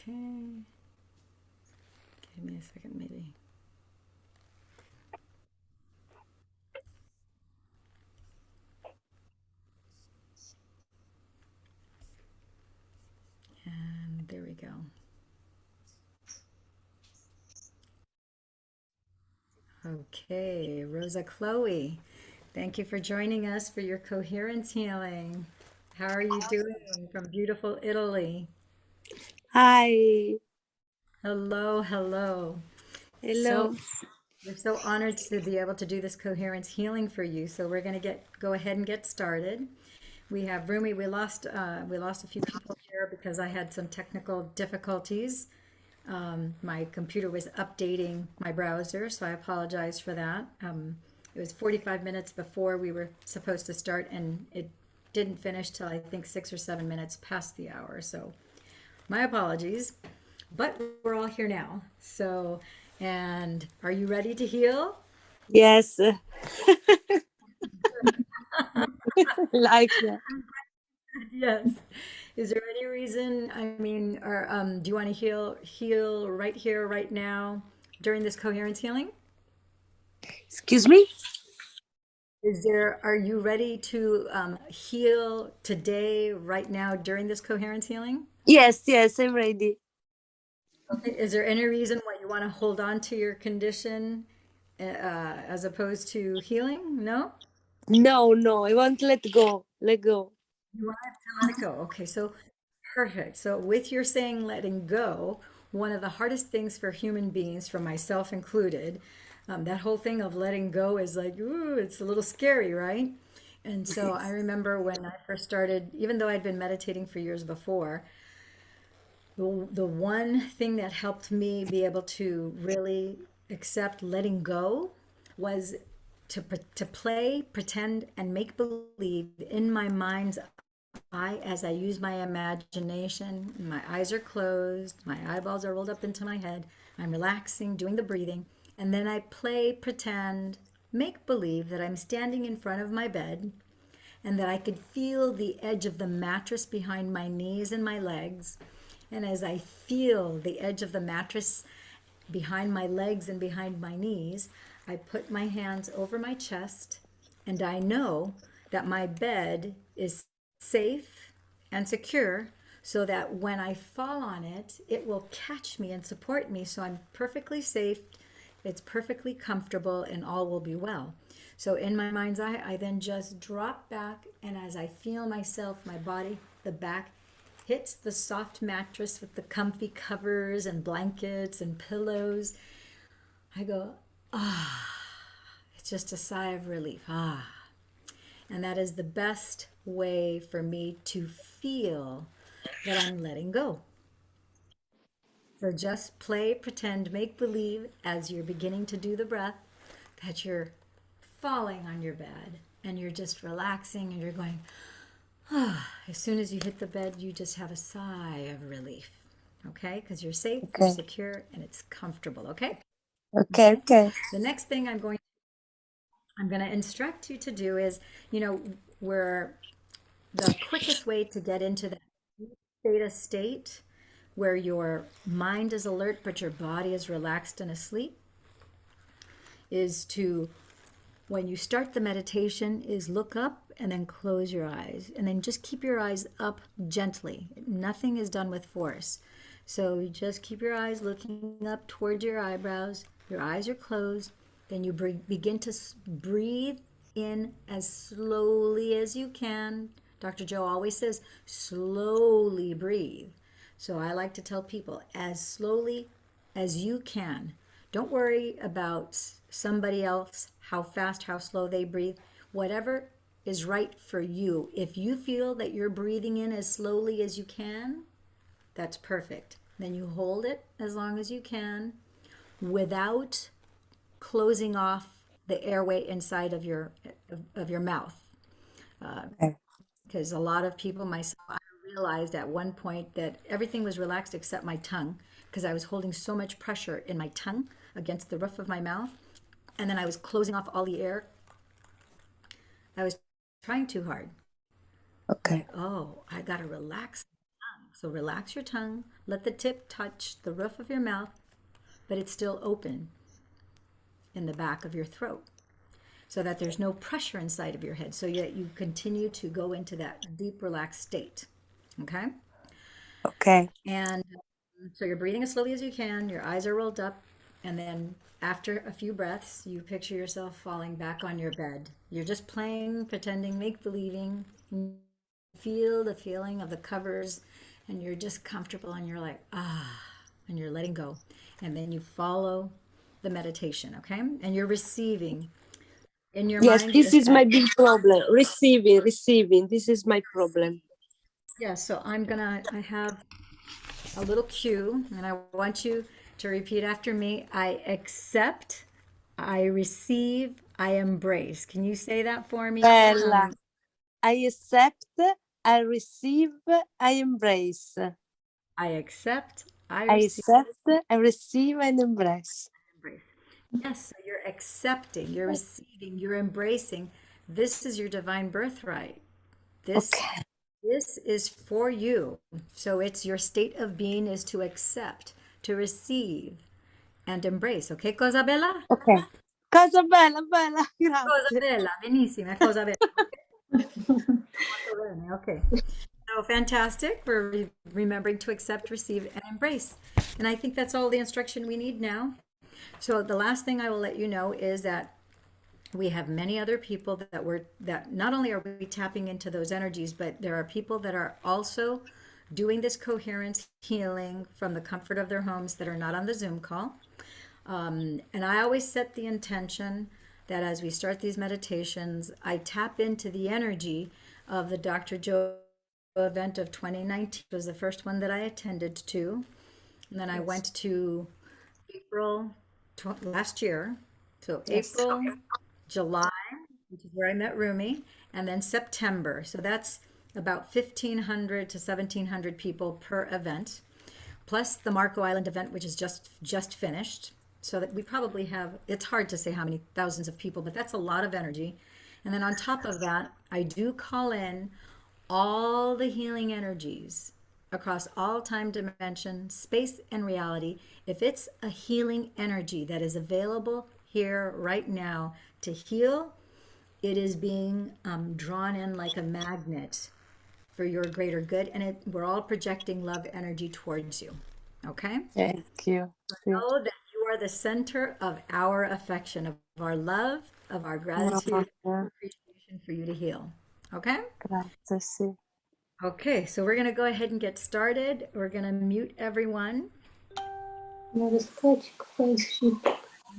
Okay. Give me a second, maybe. And there we go. Okay, Rosa CLOE, thank you for joining us for your coherence healing. How are you doing from beautiful Italy? Hi. Hello, hello. Hello. So we're so honored to be able to do this coherence healing for you. So we're going to go ahead and get started. We have Rumi. We lost a few people here because I had some technical difficulties. My computer was updating my browser, so I apologize for that. It was 45 minutes before we were supposed to start, and it didn't finish till I think 6 or 7 minutes past the hour. So my apologies, but we're all here now. So, and are you ready to heal? Yes. Like that. Yes. Is there any reason, I mean, or do you want to heal right here, right now during this coherence healing? Excuse me? Are you ready to heal today, right now, during this coherence healing? Yes, yes, I'm ready. Okay. Is there any reason why you want to hold on to your condition as opposed to healing? No? No, no, I want to let go. Let go. You want to let it go. Okay, so perfect. So with your saying letting go, one of the hardest things for human beings, for myself included, that whole thing of letting go is like, ooh, it's a little scary, right? And so I remember when I first started, even though I'd been meditating for years before, the one thing that helped me be able to really accept letting go was to play, pretend, and make believe in my mind's as I use my imagination. My eyes are closed, my eyeballs are rolled up into my head. I'm relaxing, doing the breathing, and then I play, pretend, make believe that I'm standing in front of my bed and that I could feel the edge of the mattress behind my knees and my legs. And as I feel the edge of the mattress behind my legs and behind my knees, I put my hands over my chest and I know that my bed is safe and secure so that when I fall on it, it will catch me and support me. So I'm perfectly safe, it's perfectly comfortable, and all will be well. So in my mind's eye, I then just drop back, and as I feel myself, my body, the back hits the soft mattress with the comfy covers and blankets and pillows, I go, ah, it's just a sigh of relief. Ah. And that is the best way for me to feel that I'm letting go. So just play, pretend, make believe as you're beginning to do the breath that you're falling on your bed and you're just relaxing and you're going, ah. As soon as you hit the bed, you just have a sigh of relief. Okay? Because you're safe, you're Okay. secure, and it's comfortable. Okay? Okay, Okay. okay. The next thing I'm going to instruct you to do is, you know, where the quickest way to get into that theta state where your mind is alert but your body is relaxed and asleep is to, when you start the meditation, is look up and then close your eyes and then just keep your eyes up gently. Nothing is done with force. So you just keep your eyes looking up toward your eyebrows. Your eyes are closed. Then you begin to breathe in as slowly as you can. Dr. Joe always says, slowly breathe. So I like to tell people, as slowly as you can. Don't worry about somebody else, how fast, how slow they breathe. Whatever is right for you. If you feel that you're breathing in as slowly as you can, that's perfect. Then you hold it as long as you can without closing off the airway inside of your mouth. Okay. Because a lot of people, myself, I realized at one point that everything was relaxed except my tongue because I was holding so much pressure in my tongue against the roof of my mouth. And then I was closing off all the air. I was trying too hard. I'm Okay. like, oh, I got to relax. So relax your tongue. Let the tip touch the roof of your mouth, but it's still open in the back of your throat so that there's no pressure inside of your head so that you continue to go into that deep relaxed state. Okay? Okay. And so you're breathing as slowly as you can, your eyes are rolled up, and then after a few breaths, you picture yourself falling back on your bed. You're just playing, pretending, make believing. Feel the feeling of the covers, and you're just comfortable, and you're like, ah, and you're letting go. And then you follow the meditation, okay? And you're receiving in your Yes, mind. this is my big problem. Receiving. This is my problem. Yeah, so I have a little cue, and I want you to repeat after me. I accept, I receive, I embrace. Can you say that for me? Bella. I accept, I receive, I embrace. I accept, I I receive, accept, I receive, and embrace. embrace. Yes, so you're accepting, you're receiving, you're embracing. This is your divine birthright. This Okay. this is for you. So it's your state of being is to accept, to receive, and embrace. Okay, cosa bella? Okay. Cosa bella, bella. Cosa Grazie. bella, benissimo, cosa bella. Molto bene, okay. So fantastic. We're remembering to accept, receive, and embrace. And I think that's all the instruction we need now. So the last thing I will let you know is that we have many other people that not only are we tapping into those energies, but there are people that are also doing this coherence healing from the comfort of their homes that are not on the Zoom call. And I always set the intention that as we start these meditations, I tap into the energy of the Dr. Joe event of 2019. It was the first one that I attended to. And then I went to April last year. So Yes. April, July, which is where I met Rumi, and then September. So that's about 1,500 to 1,700 people per event, plus the Marco Island event, which is just finished. So that we probably have, it's hard to say how many thousands of people, but that's a lot of energy. And then on top of that, I do call in all the healing energies across all time dimension, space, and reality. If it's a healing energy that is available here right now to heal, it is being drawn in like a magnet for your greater good. And we're all projecting love energy towards you. Okay? Thank you. Know that you are the center of our affection, of our love, of our gratitude, appreciation for you to heal. Okay? Grazie, sì. Okay, so we're going to go ahead and get started. We're going to mute everyone.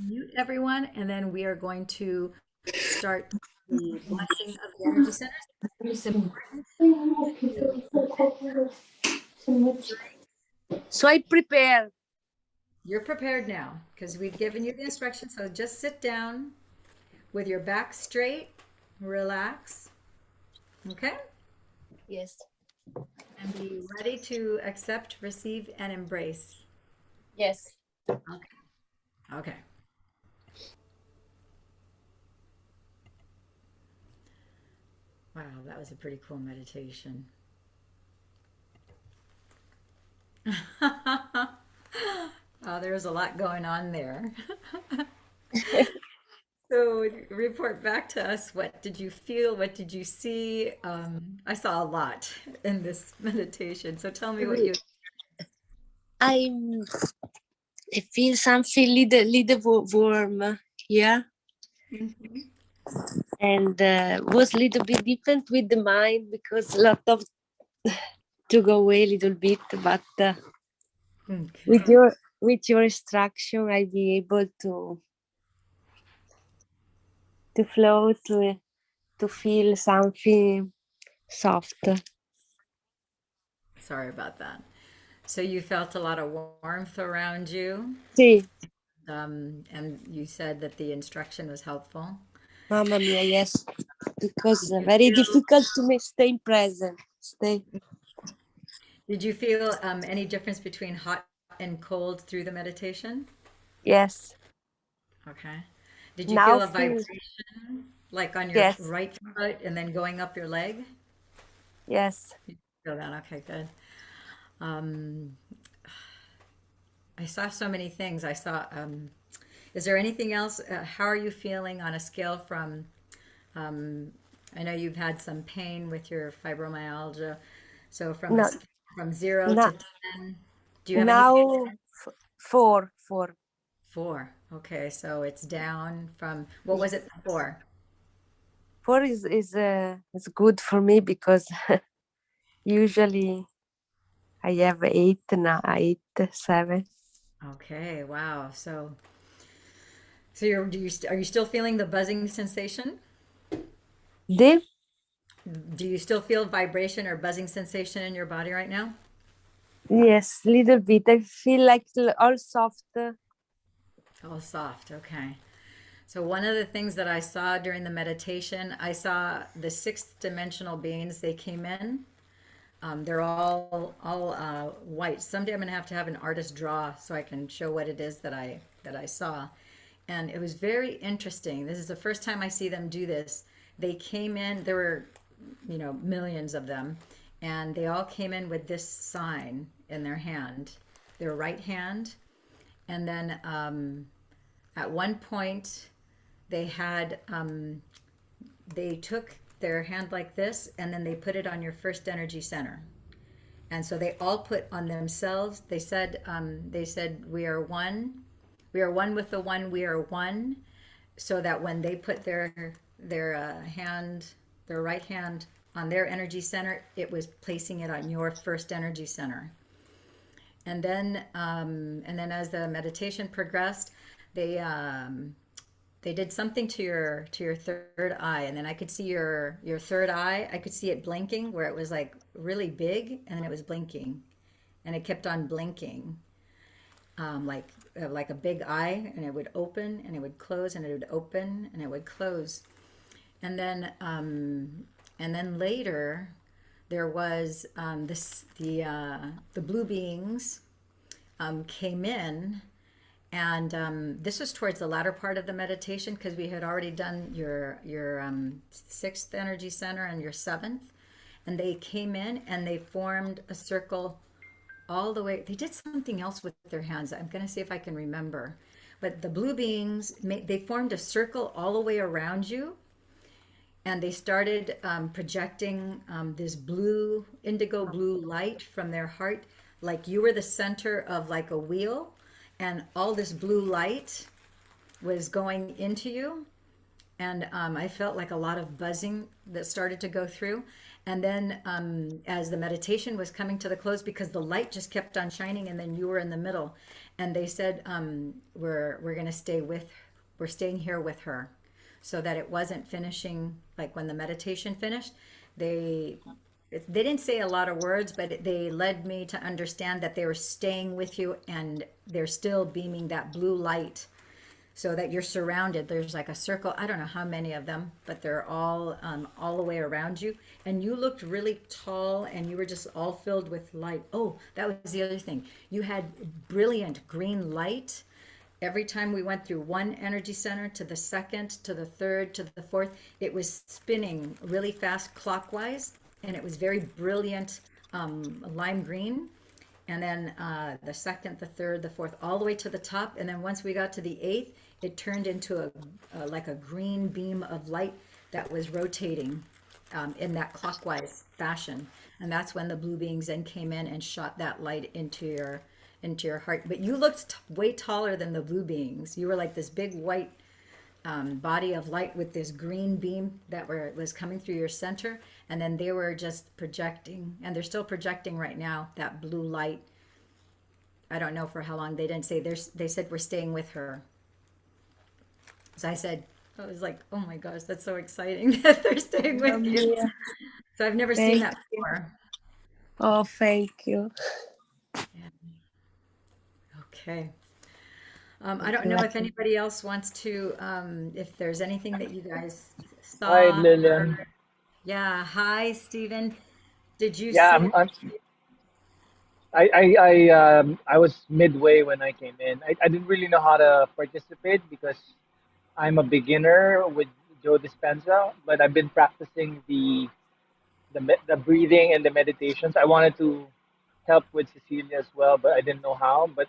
Mute everyone, and then we are going to start the blessing of the energy centers. It's important to So I prepare. you're prepared now because we've given you the instructions. So just sit down with your back straight, relax, okay? Yes. And be ready to accept, receive, and embrace. Yes. Okay. Okay. Wow, that was a pretty cool meditation. Wow, there's a lot going on there. So report back to us. What did you feel? What did you see? I saw a lot in this meditation. So tell me what you. I'm I feel something little warm here, Mhm. and was a little bit different with the mind because a lot of to go away a little bit, but with Okay. your instruction, I'll be able to flow to feel something soft. Sorry about that. So you felt a lot of warmth around you, Sì, and you said that the instruction was helpful. mamma mia, yes, because Did you very feel, difficult to stay present. Stay. did you feel any difference between hot and cold through the meditation? Yes. Okay. Did you Now feel a feel. vibration like on your Yes. right foot and then going up your leg? Yes. You feel that? Okay, good. Um, I saw so many things. I saw, is there anything else? How are you feeling on a scale from, um, I know you've had some pain with your fibromyalgia. So No, from 0 no, to 10, do you have any pain? now four, four. 4. Okay, so it's down from, what was it before? Four is good for me because usually I have eight now, eight, seven. Okay, wow. So are you still feeling the buzzing sensation? The Do you still feel vibration or buzzing sensation in your body right now? yes, little bit. I feel like all soft. All soft. Okay. So one of the things that I saw during the meditation, I saw the sixth dimensional beings. They came in. They're all white. Someday I'm gonna have to have an artist draw so I can show what it is that I saw. And it was very interesting. This is the first time I see them do this. They came in. There were, millions of them, and they all came in with this sign in their hand, their right hand, and then at one point they had they took their hand like this and then they put it on your first energy center, and so they all put on themselves. They said we are one with the one, we are one, so that when they put their hand, their right hand on their energy center, it was placing it on your first energy center. And then as the meditation progressed, they they did something to your third eye, and then I could see your third eye. I could see it blinking where it was like really big, and then it was blinking, and it kept on blinking, like a big eye, and it would open and it would close and it would open and it would close, and then later there was the blue beings came in, and this was towards the latter part of the meditation because we had already done your sixth energy center and your seventh, and they came in and they formed a circle all the way. They did something else with their hands. I'm going to see if I can remember. But the blue beings, they formed a circle all the way around you, and they started projecting this blue, indigo blue light from their heart, like you were the center of like a wheel, and all this blue light was going into you. And I felt like a lot of buzzing that started to go through. And then as the meditation was coming to the close, because the light just kept on shining, and then you were in the middle, and they said, we're going to we're staying here with her, so that it wasn't finishing. Like when the meditation finished, they they didn't say a lot of words, but they led me to understand that they were staying with you, and they're still beaming that blue light so that you're surrounded. There's like a circle. I don't know how many of them, but they're all the way around you. And you looked really tall, and you were just all filled with light. Oh, that was the other thing. You had brilliant green light. Every time we went through one energy center to the second, to the third, to the fourth, it was spinning really fast clockwise, and it was very brilliant lime green. And then the second, the third, the fourth, all the way to the top. And then once we got to the eighth, it turned into like a green beam of light that was rotating in that clockwise fashion. And that's when the blue beings then came in and shot that light into your heart. But you looked way taller than the blue beings. You were like this big white body of light with this green beam was coming through your center, and then they were just projecting, and they're still projecting right now, that blue light. I don't know for how long. They didn't say. They said we're staying with her. So I was like, oh my gosh, that's so exciting that they're staying with you. Yeah. So I've never seen Thank that you. before. Oh, thank you. Okay. I don't know if anybody else wants to, if there's anything that you guys Hi, saw. Lillian. Yeah. Hi, Stephen. Did you Yeah, see? I was midway when I came in. I didn't really know how to participate because I'm a beginner with Joe Dispenza, but I've been practicing the breathing and the meditations. I wanted to help with Cecilia as well, but I didn't know how. But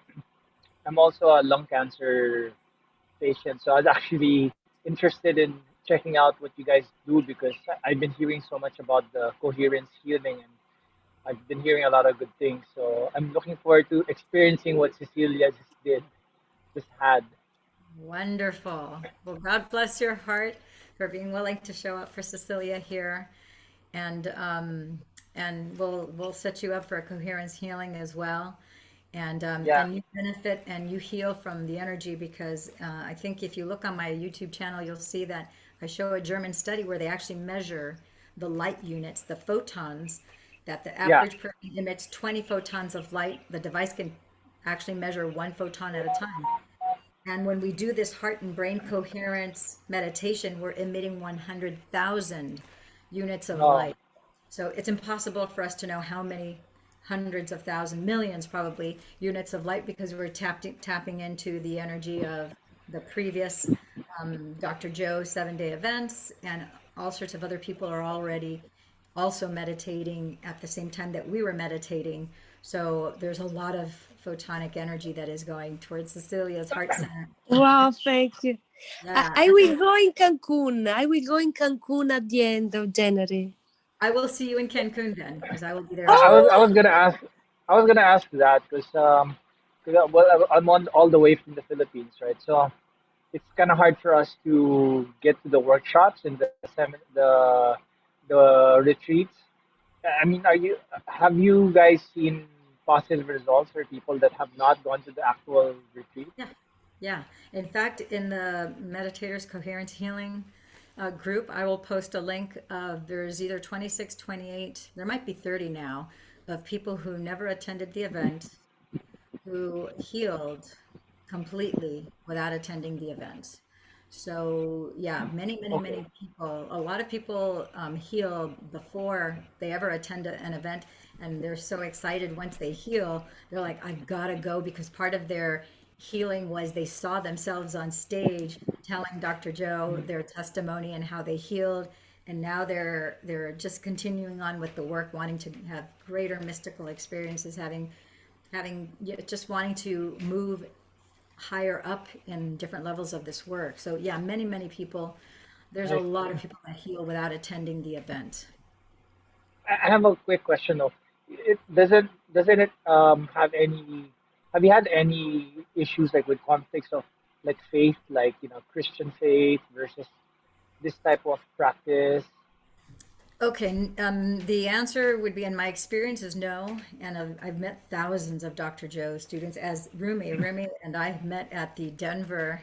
I'm also a lung cancer patient, so I was actually interested in checking out what you guys do because I've been hearing so much about the coherence healing, and I've been hearing a lot of good things. So I'm looking forward to experiencing what Cecilia just had. Wonderful. Well, God bless your heart for being willing to show up for Cecilia here, and we'll set you up for a coherence healing as well, Yeah, and you benefit and you heal from the energy because I think if you look on my YouTube channel, you'll see that I show a German study where they actually measure the light units, the photons, that the yeah. average person emits 20 photons of light. The device can actually measure one photon at a time. And when we do this heart and brain coherence meditation, we're emitting 100,000 units of No, light. So it's impossible for us to know how many hundreds of thousands, millions probably, units of light because we're tapping into the energy of the previous Dr. Joe 7-day events, and all sorts of other people are already also meditating at the same time that we were meditating. So there's a lot of photonic energy that is going towards Cecilia's heart center. Wow, thank you. Yeah, I will go in Cancun. I will go in Cancun at the end of January. I will see you in Cancun then, because I will be there as well. I was Oh, gonna ask that because well I'm on all the way from the Philippines, right? So it's kind of hard for us to get to the workshops and the retreats. I mean, have you guys seen positive results for people that have not gone to the actual retreat? Yeah, yeah. In fact, in the Meditators Coherence Healing group, I will post a link of there's either 26, 28, there might be 30 now, of people who never attended the event who healed completely without attending the event. So yeah, Okay. many people, a lot of people heal before they ever attend an event, and they're so excited once they heal. They're like, I've got to go because part of their healing was they saw themselves on stage telling Dr. Joe their testimony and how they healed, and now they're just continuing on with the work, wanting to have greater mystical experiences, just wanting to move higher up in different levels of this work. So yeah, many people. There's a I lot see. of people that heal without attending the event. I have a quick question though. It doesn't it have any have you had any issues like with conflicts of like faith, like Christian faith versus this type of practice? Okay, the answer would be, in my experience, is no. And I've met thousands of Dr. Joe students as Rumi. Rumi and I met at the Denver.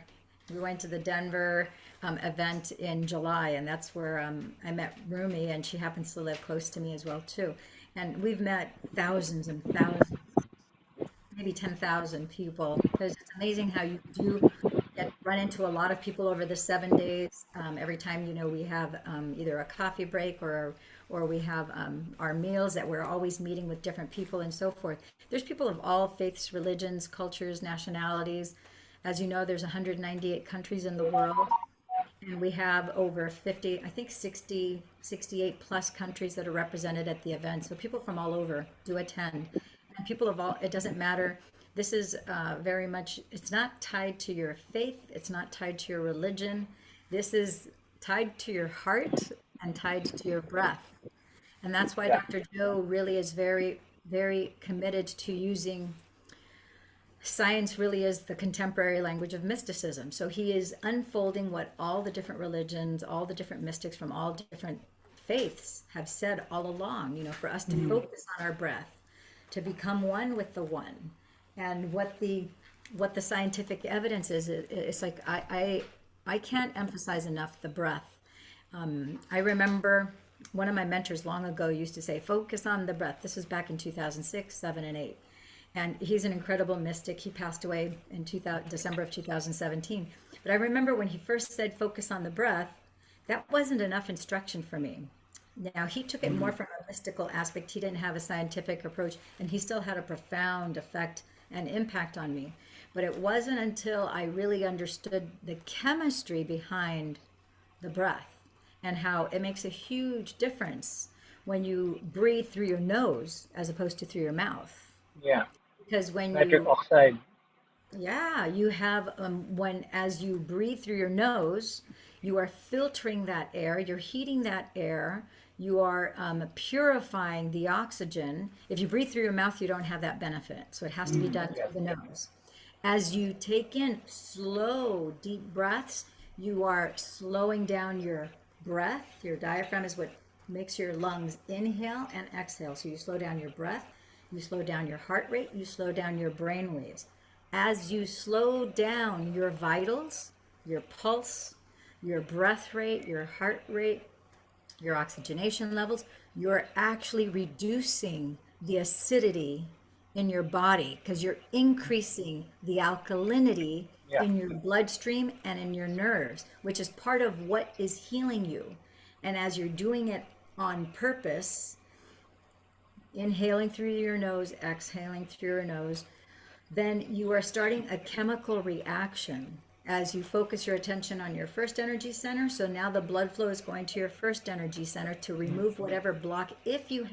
We went to the Denver event in July, and that's where I met Rumi, and she happens to live close to me as well too. And we've met thousands and thousands, maybe 10,000 people, because it's amazing how you do run into a lot of people over the 7 days. Every time, we have either a coffee break or we have our meals that we're always meeting with different people and so forth. There's people of all faiths, religions, cultures, nationalities. As you know, there's 198 countries in the world. And we have over 50, I think 60, 68 plus countries that are represented at the event. So people from all over do attend. And people of all, it doesn't matter. This is very much, it's not tied to your faith, it's not tied to your religion. This is tied to your heart and tied to your breath. And that's why Yeah. Dr. Joe really is very committed to using science. Really is the contemporary language of mysticism. So he is unfolding what all the different religions, all the different mystics from all different faiths have said all along, for us to focus on our breath, to become one with the one. And what the scientific evidence is, it's like I can't emphasize enough the breath. I remember one of my mentors long ago used to say, focus on the breath. This was back in 2006, 7, and 8. And he's an incredible mystic. He passed away in December of 2017. But I remember when he first said, focus on the breath, that wasn't enough instruction for me. Now, he took it more from a mystical aspect. He didn't have a scientific approach, and he still had a profound effect and impact on me. But it wasn't until I really understood the chemistry behind the breath and how it makes a huge difference when you breathe through your nose as opposed to through your mouth. Yeah. because when Nitric you oxide. yeah, you have when as you breathe through your nose, you are filtering that air, you're heating that air, you are purifying the oxygen. If you breathe through your mouth, you don't have that benefit, so it has to be done Yes. through the nose. As you take in slow, deep breaths, you are slowing down your breath. Your diaphragm is what makes your lungs inhale and exhale. So you slow down your breath, you slow down your heart rate, you slow down your brain waves. As you slow down your vitals, your pulse, your breath rate, your heart rate, your oxygenation levels, you're actually reducing the acidity in your body because you're increasing the alkalinity Yeah. in your bloodstream and in your nerves, which is part of what is healing you. And as you're doing it on purpose, inhaling through your nose, exhaling through your nose, then you are starting a chemical reaction as you focus your attention on your first energy center. So now the blood flow is going to your first energy center to remove whatever block. If you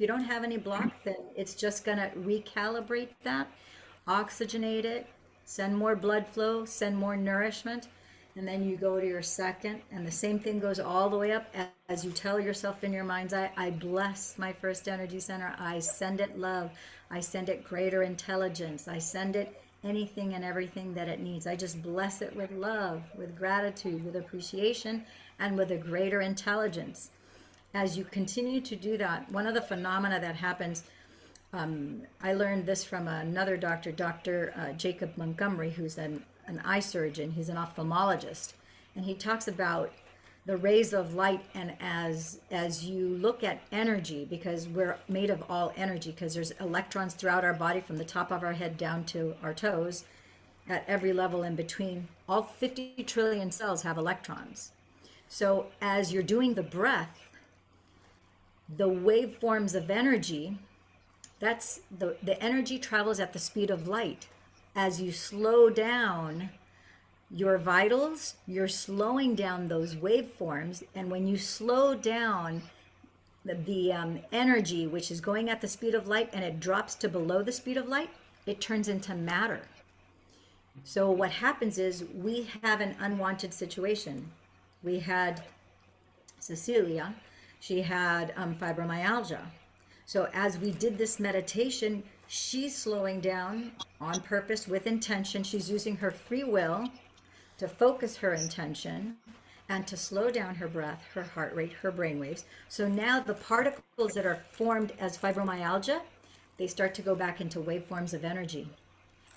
don't have any block, then it's just going to recalibrate that, oxygenate it, send more blood flow, send more nourishment. And then you go to your second, and the same thing goes all the way up as you tell yourself in your mind's eye, I bless my first energy center. I send it love. I send it greater intelligence. I send it anything and everything that it needs. I just bless it with love, with gratitude, with appreciation, and with a greater intelligence. As you continue to do that, one of the phenomena that happens, I learned this from another doctor, Dr. Jacob Montgomery, who's an eye surgeon. He's an ophthalmologist, and he talks about the rays of light. And as you look at energy, because we're made of all energy, because there's electrons throughout our body from the top of our head down to our toes, at every level in between. All 50 trillion cells have electrons. So as you're doing the breath, the waveforms of energy, that's the energy travels at the speed of light. As you slow down your vitals, you're slowing down those waveforms. And when you slow down the energy, which is going at the speed of light, and it drops to below the speed of light, it turns into matter. So what happens is we have an unwanted situation. We had Cecilia, she had fibromyalgia. So as we did this meditation, she's slowing down on purpose with intention. She's using her free will to focus her intention and to slow down her breath, her heart rate, her brain waves. So now the particles that are formed as fibromyalgia, they start to go back into waveforms of energy.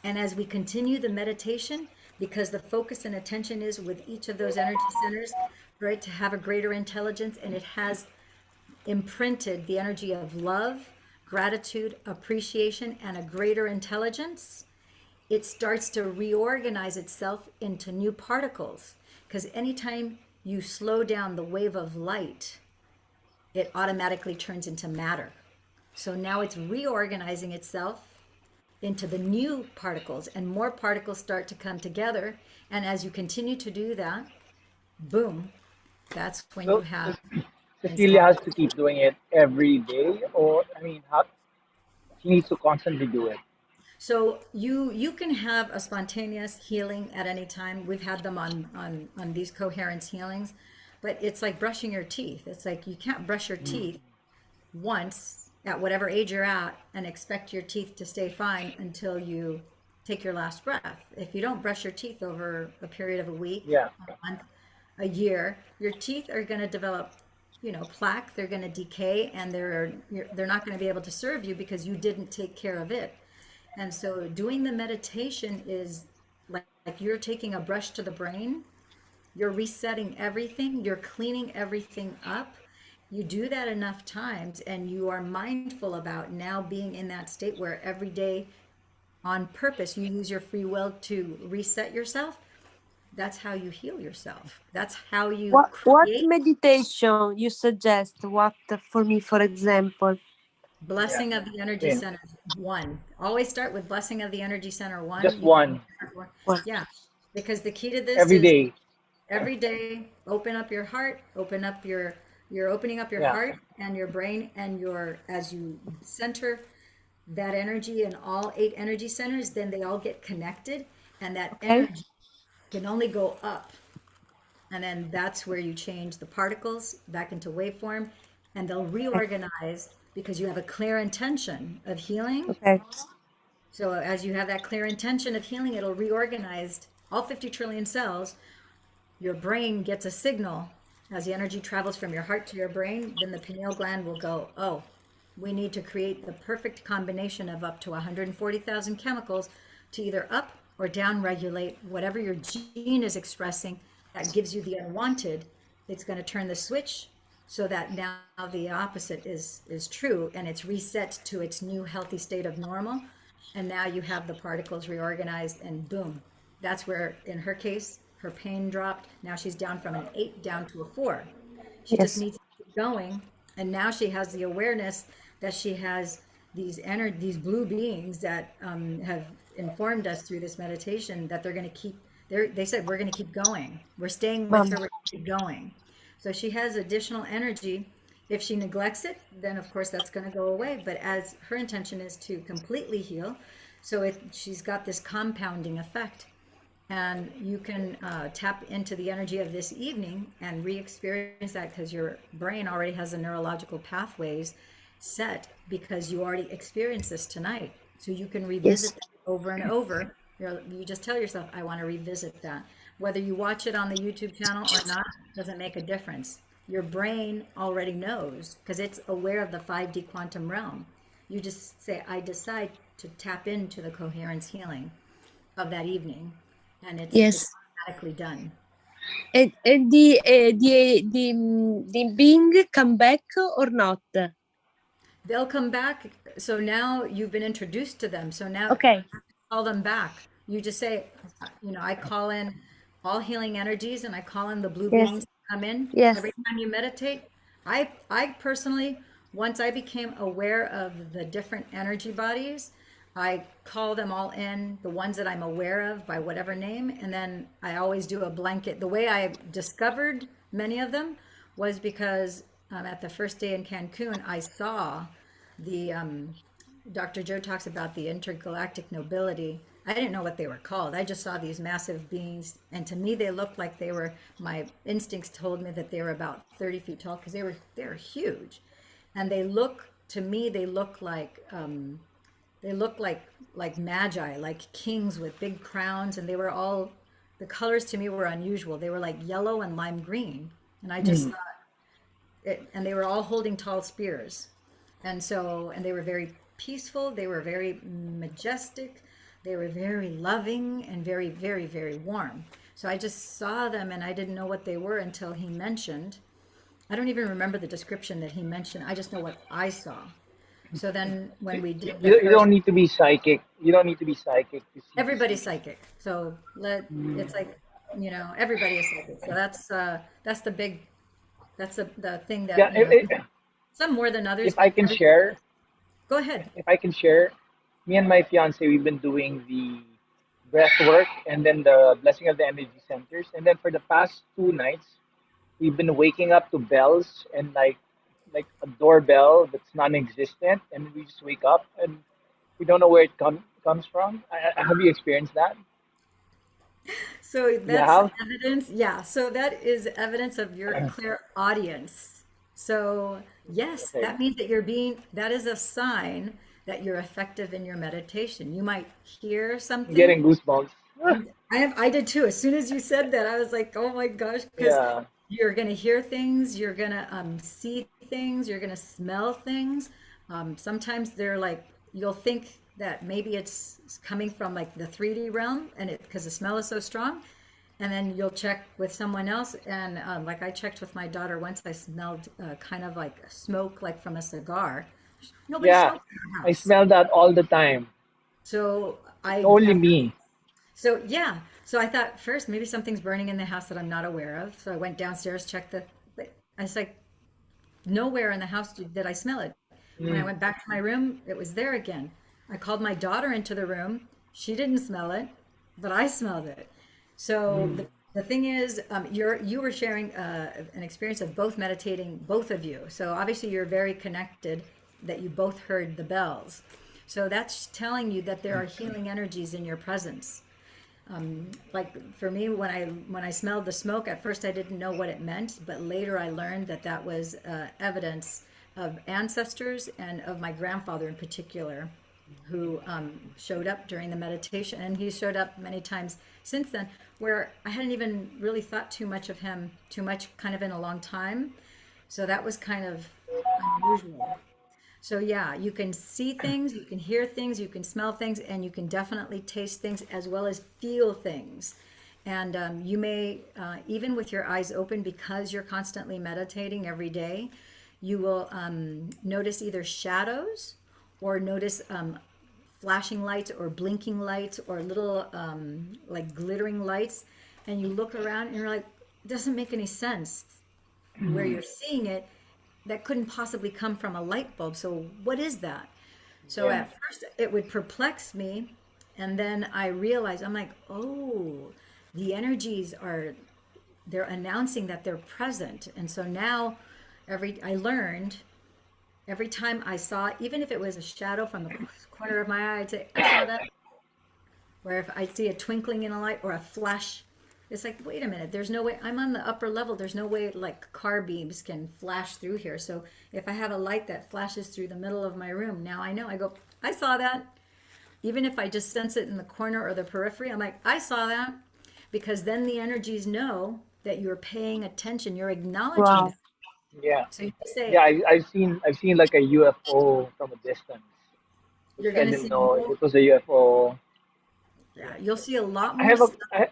And as we continue the meditation, because the focus and attention is with each of those energy centers, right, to have a greater intelligence, and it has imprinted the energy of love, gratitude, appreciation, and a greater intelligence, it starts to reorganize itself into new particles. Because anytime you slow down the wave of light, it automatically turns into matter. So now it's reorganizing itself into the new particles, and more particles start to come together. And as you continue to do that, boom, that's when you So have this Cecilia has to keep doing it every day, or I mean, how she needs to constantly do it. so you can have a spontaneous healing at any time. We've had them on these coherence healings, but it's like brushing your teeth. It's like you can't brush your teeth once at whatever age you're at and expect your teeth to stay fine until you take your last breath. If you don't brush your teeth over a period of a week, Yeah. a month, a year, your teeth are going to develop, plaque. They're going to decay, and they're not going to be able to serve you because you didn't take care of it. And so doing the meditation is like you're taking a brush to the brain, you're resetting everything, you're cleaning everything up. You do that enough times, and you are mindful about now being in that state where every day on purpose you use your free will to reset yourself. That's how you heal yourself. That's how you What create. meditation you suggest? What for me, for example? Yeah. Blessing of the energy Same. center one. Always start with blessing of the energy center one. Just You can, one What? yeah, because the key to this every is day. every day open up your heart, open up you're opening up your Yeah. heart and your brain and your as you center that energy in all 8 energy centers, then they all get connected, and that Okay. energy can only go up. And then that's where you change the particles back into waveform, and they'll reorganize because you have a clear intention of healing. Okay. So as you have that clear intention of healing, it'll reorganize all 50 trillion cells. Your brain gets a signal as the energy travels from your heart to your brain. Then the pineal gland will go, oh, we need to create the perfect combination of up to 140,000 chemicals to either up or down regulate whatever your gene is expressing that gives you the unwanted. It's going to turn the switch so that now the opposite is true, and it's reset to its new healthy state of normal. And now you have the particles reorganized, and boom, that's where in her case her pain dropped. Now she's down from an 8 down to a 4. She just Yes. needs to keep going, and now she has the awareness that she has these blue beings that have informed us through this meditation that they're going to keep. They said we're going to keep going. We're staying with Mom. her. We're going to keep going. So she has additional energy. If she neglects it, then of course that's going to go away. But as her intention is to completely heal, so she's got this compounding effect. And you can tap into the energy of this evening and re-experience that because your brain already has the neurological pathways set because you already experienced this tonight. So you can revisit Yes. that over and over. You just tell yourself, I want to revisit that. Whether you watch it on the YouTube channel or not doesn't make a difference. Your brain already knows because it's aware of the 5D quantum realm. You just say, I decide to tap into the coherence healing of that evening, and it's Yes. automatically done. And the being come back or not? They'll come back. So now you've been introduced to them. So now Okay. call them back. You just say, I call in all healing energies, and I call in the blue Yes. beings to come in Yes. every time you meditate. I personally, once I became aware of the different energy bodies, I call them all in, the ones that I'm aware of by whatever name, and then I always do a blanket. The way I discovered many of them was because at the first day in Cancun, I saw the Dr. Joe talks about the intergalactic nobility. I didn't know what they were called. I just saw these massive beings, and to me, they looked like they were. My instincts told me that they were about 30 feet tall because they were huge, and they look to me. They look like magi, like kings with big crowns, and they were all. The colors to me were unusual. They were like yellow and lime green, and I just thought and they were all holding tall spears. And they were very peaceful, they were very majestic, they were very loving and very, very, very warm. So I just saw them and I didn't know what they were until he mentioned. I don't even remember the description that he mentioned. I just know what I saw. So then when we did the You first, don't need to be psychic. You don't need to be psychic to see these everybody's beings. psychic. So it's like, everybody is psychic. So that's the big, that's the thing Yeah, that, some more than others, if I but can everybody. share, Go ahead. if I can share, me and my fiance, we've been doing the breath work and then the blessing of the energy centers. And then for the past 2 nights, we've been waking up to bells and like a doorbell that's non-existent, and we just wake up and we don't know where it comes from. Have you experienced that? So You that's have? evidence. Yeah. So that is evidence of your clear audience. So yes, Okay. that means that is a sign that you're effective in your meditation. You might hear I'm something. getting goosebumps. I did too. As soon as you said that, I was like, oh my gosh, because Yeah. you're going to hear things, you're going to see things, you're going to smell things. Sometimes they're like, you'll think that maybe it's coming from like the 3D realm, and because the smell is so strong. And then you'll check with someone else. And like I checked with my daughter once, I smelled kind of like smoke, like from a cigar. Nobody Yeah. smokes in our I house. smell that all the time. So It's I, only after me. so yeah, so I thought first maybe something's burning in the house that I'm not aware of. So I went downstairs, checked I was like, nowhere in the house did I smell it. When I Mm. went back to my room, it was there again. I called my daughter into the room. She didn't smell it, but I smelled it. So Mm. the thing is, you were sharing an experience of both meditating, both of you. So obviously you're very connected that you both heard the bells. So that's telling you that there are healing energies in your presence. Like for me, when I smelled the smoke, at first I didn't know what it meant, but later I learned that that was evidence of ancestors and of my grandfather in particular, who showed up during the meditation, and he showed up many times since then, where I hadn't even really thought too much of him, too much kind of in a long time. So that was kind of unusual. So yeah, you can see things, you can hear things, you can smell things, and you can definitely taste things as well as feel things. And you may, even with your eyes open, because you're constantly meditating every day, you will notice either shadows or notice flashing lights or blinking lights or little like glittering lights. And you look around and you're like, it doesn't make any sense where you're seeing it. That couldn't possibly come from a light bulb. So what is that? So Yeah. at first it would perplex me. And then I realized, I'm like, oh, the energies are, they're announcing that they're present. And so now I learned every time I saw, even if it was a shadow from the corner of my eye, I'd say, I saw that. Where if I see a twinkling in a light or a flash, it's like, wait a minute, there's no way, I'm on the upper level. There's no way like car beams can flash through here. So if I have a light that flashes through the middle of my room, now I know, I go, I saw that. Even if I just sense it in the corner or the periphery, I'm like, I saw that. Because then the energies know that you're paying attention, you're acknowledging Wow. that. Yeah. So you Yeah, say, I've seen like a UFO from a distance, which you're I going to didn't see know more, it was a UFO. yeah, you'll see a lot I more have a stuff. I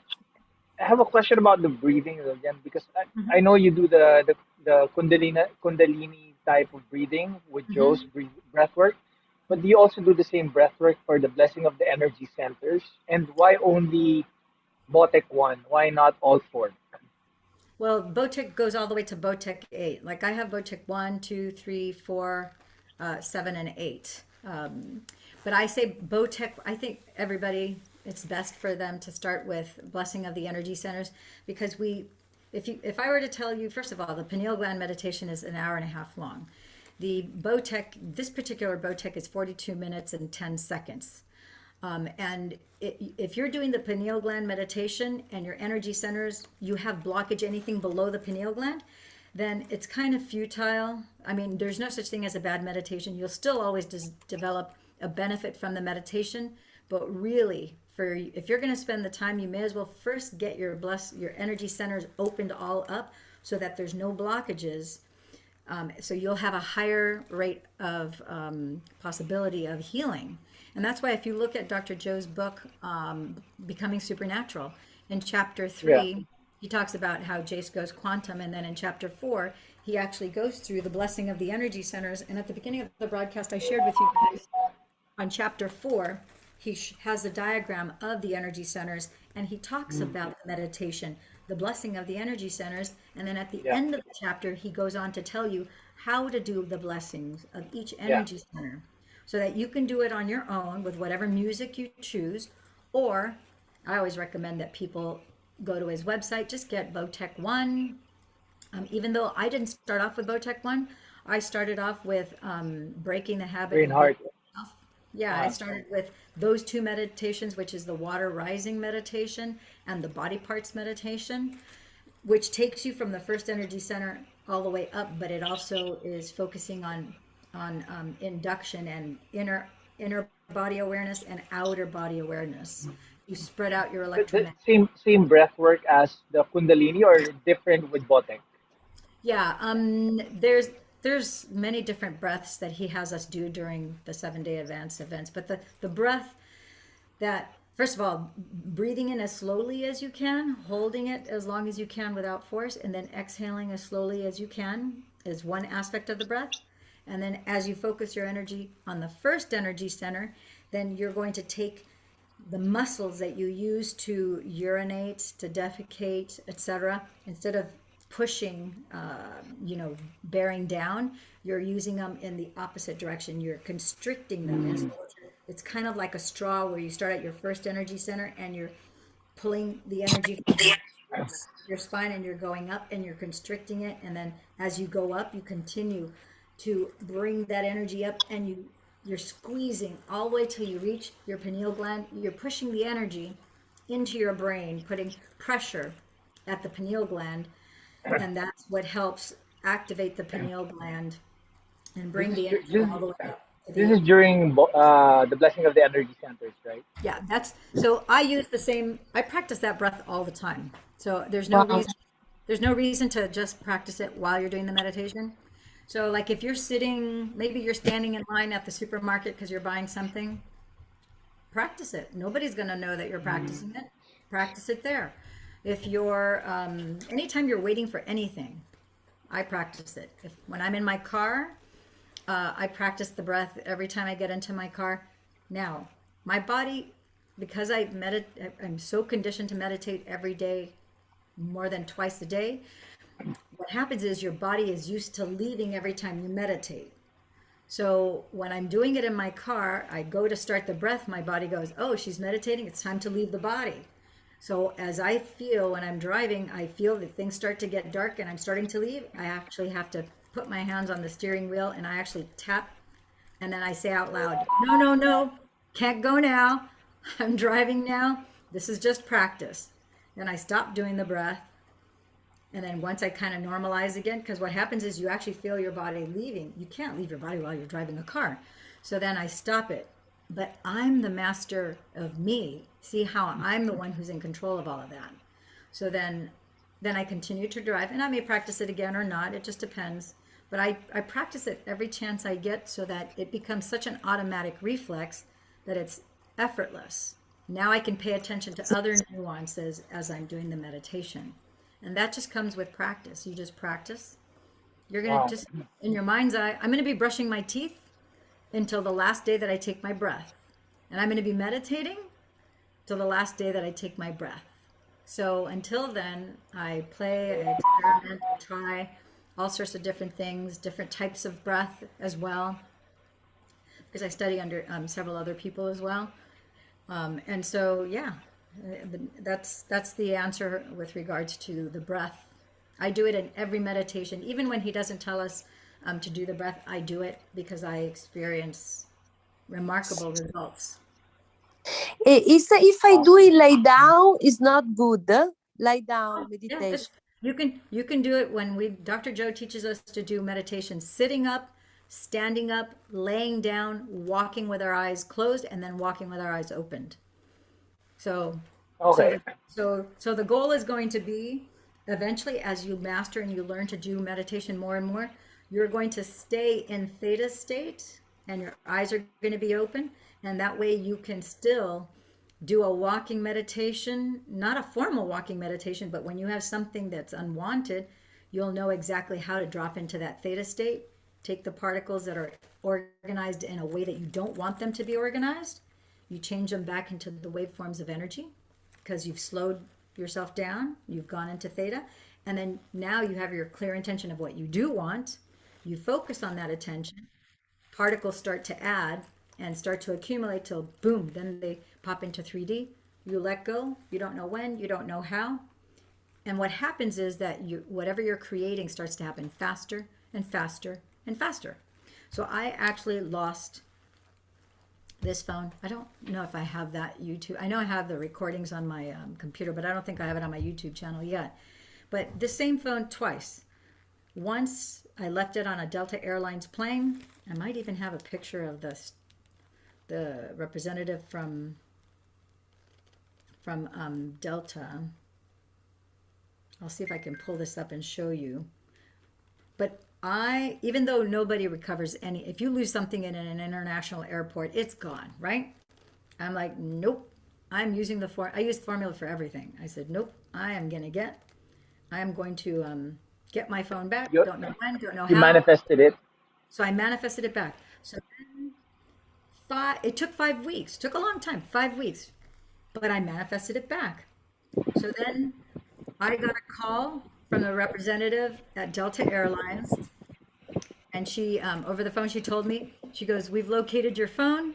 have a question about the breathing again because I Mhm. know you do the Kundalini type of breathing with Joe's Mhm. breath work, but do you also do the same breath work for the blessing of the energy centers? And why only Botek one? Why not all four? Well, Botek goes all the way to Botek 8. Like I have Botek 1, 2, 3, 4, 7, and 8. But I say Botek, I think everybody, it's best for them to start with Blessing of the Energy Centers because if I were to tell you, first of all, the pineal gland meditation is an hour and a half long. The Botek, this particular Botek is 42 minutes and 10 seconds. If you're doing the pineal gland meditation and your energy centers, you have blockage anything below the pineal gland, then it's kind of futile. I mean, there's no such thing as a bad meditation. You'll still always develop a benefit from the meditation, but really, for if you're going to spend the time, you may as well first get your energy centers opened all up so that there's no blockages, so you'll have a higher rate of possibility of healing. And that's why if you look at Dr. Joe's book, Becoming Supernatural, in chapter Yeah, 3, he talks about how Jace goes quantum. And then in chapter 4, he actually goes through the blessing of the energy centers. And at the beginning of the broadcast, I shared with you guys on chapter 4, he has a diagram of the energy centers and he talks about the meditation, the blessing of the energy centers. And then at the yeah, end of the chapter, he goes on to tell you how to do the blessings of each yeah. energy center so that you can do it on your own with whatever music you choose. Or I always recommend that people go to his website, just get Botek 1. Even though I didn't start off with Botek 1, I started off with Breaking the Habit Brain of Being heart. Yourself. Yeah, I Uh, started with those two meditations, which is the water rising meditation and the body parts meditation, which takes you from the first energy center all the way up, but it also is focusing on induction and inner body awareness and outer body awareness. You spread out your the electromagnetic. same breath work as the Kundalini or different with Botek? Yeah, there's many different breaths that he has us do during the 7 day advanced events, but the breath that, first of all, breathing in as slowly as you can, holding it as long as you can without force, and then exhaling as slowly as you can is one aspect of the breath. And then as you focus your energy on the first energy center, then you're going to take the muscles that you use to urinate, to defecate, etc., instead of pushing, bearing down, you're using them in the opposite direction. You're constricting them. And so it's kind of like a straw where you start at your first energy center and you're pulling the energy from your spine and you're going up and you're constricting it. And then as you go up, you continue to bring that energy up and you You're squeezing all the way till you reach your pineal gland. You're pushing the energy into your brain, putting pressure at the pineal gland, and that's what helps activate the pineal gland and This bring is the dur- energy all the way up to this the is during the blessing of the energy centers, right? yeah. That's so I use the same. I practice that breath all the time. So Wow. there's no reason to just practice it while you're doing the meditation. So like if you're sitting, maybe you're standing in line at the supermarket because you're buying something, practice it. Nobody's going to know that you're practicing it. Practice it there. If you're, anytime you're waiting for anything, I practice it. If when I'm in my car, I practice the breath every time I get into my car. Now, my body, because I'm so conditioned to meditate every day, more than twice a day. What happens is your body is used to leaving every time you meditate. So when I'm doing it in my car, I go to start the breath, my body goes, oh, she's meditating, it's time to leave the body. So as I feel when I'm driving, I feel that things start to get dark and I'm starting to leave. I actually have to put my hands on the steering wheel and I actually tap and then I say out loud, no, no, no, can't go now. I'm driving now. This is just practice. Then I stop doing the breath. And then once I kind of normalize again, because what happens is you actually feel your body leaving. You can't leave your body while you're driving a car. So then I stop it. But I'm the master of me. See how I'm the one who's in control of all of that. So then I continue to drive and I may practice it again or not. It just depends. But I practice it every chance I get so that it becomes such an automatic reflex that it's effortless. Now I can pay attention to other nuances as I'm doing the meditation. And that just comes with practice. You just practice. You're going to Wow. just, in your mind's eye, I'm going to be brushing my teeth until the last day that I take my breath. And I'm going to be meditating till the last day that I take my breath. So until then, I play, I experiment, I try all sorts of different things, different types of breath as well, because I study under several other people as well. And so, yeah, that's the answer with regards to the breath. I do it in every meditation, even when he doesn't tell us to do the breath. I do it because I experience remarkable results. If I do it lie down, it's not good. Lie down Yeah, meditation. you can do it when Dr. Joe teaches us to do meditation sitting up, standing up, laying down, walking with our eyes closed, and then walking with our eyes opened. So, so Okay. the, so the goal is going to be eventually, as you master and you learn to do meditation more and more, you're going to stay in theta state and your eyes are going to be open. And that way you can still do a walking meditation, not a formal walking meditation, but when you have something that's unwanted, you'll know exactly how to drop into that theta state, take the particles that are organized in a way that you don't want them to be organized, you change them back into the waveforms of energy because you've slowed yourself down, you've gone into theta, and then now you have your clear intention of what you do want. You focus on that attention, particles start to add and start to accumulate till boom, then they pop into 3D. You let go, you don't know when, you don't know how. And what happens is that whatever you're creating starts to happen faster and faster and faster. So I actually lost this phone. I don't know if I have that YouTube. I know I have the recordings on my computer, but I don't think I have it on my YouTube channel yet. But the same phone twice. Once I left it on a Delta Airlines plane. I might even have a picture of the representative from Delta. I'll see if I can pull this up and show you. But even though nobody recovers if you lose something in an international airport, it's gone, right? I'm like, nope. I use formula for everything. I said, nope. I am going to get my phone back. You, Don't know when, don't know you how. manifested it. So I manifested it back. So it took 5 weeks. Took a long time, 5 weeks, but I manifested it back. So then I got a call from the representative at Delta Airlines, and she, over the phone, she told me, she goes, we've located your phone.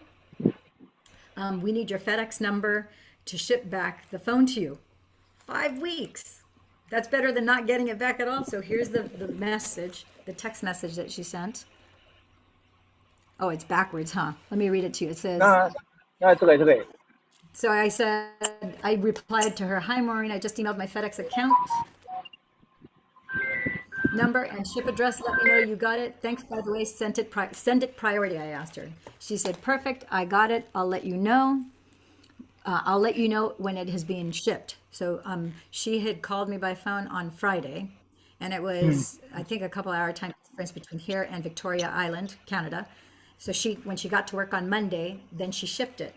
We need your FedEx number to ship back the phone to you. 5 weeks. That's better than not getting it back at all. So here's the message, the text message that she sent. Oh, it's backwards, huh? Let me read it to you. It says, No, no, it's okay, it's okay. so I said, I replied to her, "Hi, Maureen. I just emailed my FedEx account number and ship address. Let me know you got it. Thanks, by the way. Send it priority." I asked her. She said, "Perfect. I got it. I'll let you know. I'll let you know when it has been shipped." So she had called me by phone on Friday, and it was, I think, a couple hour time difference between here and Victoria Island, Canada. So when she got to work on Monday, then she shipped it.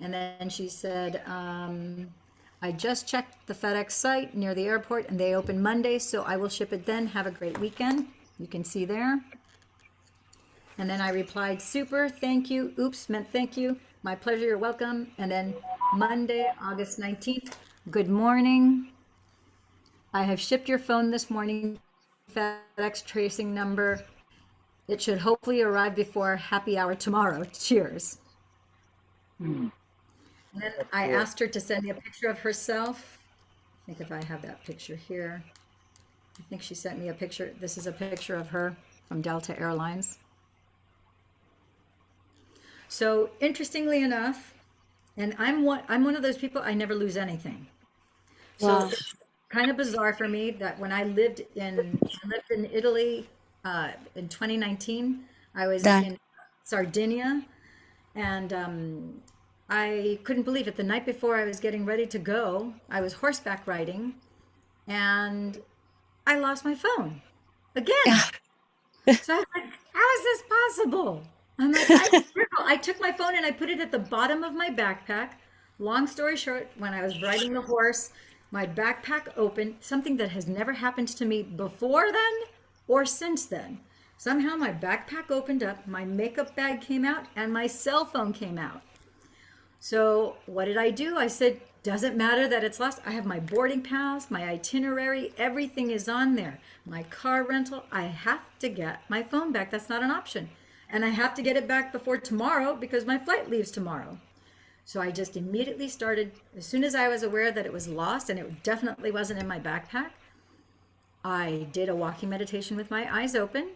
And then she said, "I just checked the FedEx site near the airport and they open Monday, so I will ship it then. Have a great weekend." You can see there. And then I replied, "Super, thank you. Oops, meant thank you. My pleasure, you're welcome." And then Monday, August 19th, "Good morning. I have shipped your phone this morning. FedEx tracing number. It should hopefully arrive before happy hour tomorrow. Cheers." Hmm, And then that's I cool. asked her to send me a picture of herself. I think if I have that picture here, I think she sent me a picture. This is a picture of her from Delta Airlines. So interestingly enough, and I'm one of those people, I never lose anything. So Wow. it's kind of bizarre for me that when I lived in Italy in 2019. I was That. in Sardinia, and I couldn't believe it. The night before I was getting ready to go, I was horseback riding, and I lost my phone again. So I was like, "How is this possible?" I'm like, I took my phone and I put it at the bottom of my backpack. Long story short, when I was riding the horse, my backpack opened, something that has never happened to me before then or since then. Somehow my backpack opened up, my makeup bag came out, and my cell phone came out. So what did I do? I said, "Doesn't matter that it's lost. I have my boarding pass, my itinerary, everything is on there. My car rental. I have to get my phone back. That's not an option. And I have to get it back before tomorrow because my flight leaves tomorrow." So I just immediately started, as soon as I was aware that it was lost and it definitely wasn't in my backpack, I did a walking meditation with my eyes open.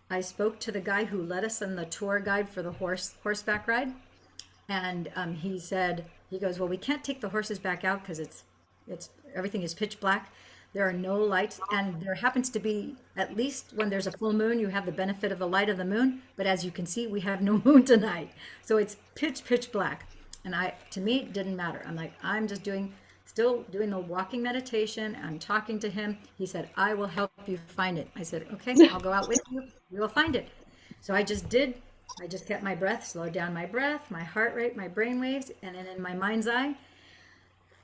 I spoke to the guy who led us on the tour guide for the horseback ride. And he said, he goes, "Well, we can't take the horses back out because it's everything is pitch black. There are no lights, and there happens to be, at least when there's a full moon, you have the benefit of the light of the moon. But as you can see, we have no moon tonight, so it's pitch black." And to me, it didn't matter. I'm like, I'm just still doing the walking meditation. I'm talking to him. He said, "I will help you find it." I said, "Okay, I'll go out with you. We will find it." So I just did. I just kept my breath, slowed down my breath, my heart rate, my brain waves, and then in my mind's eye,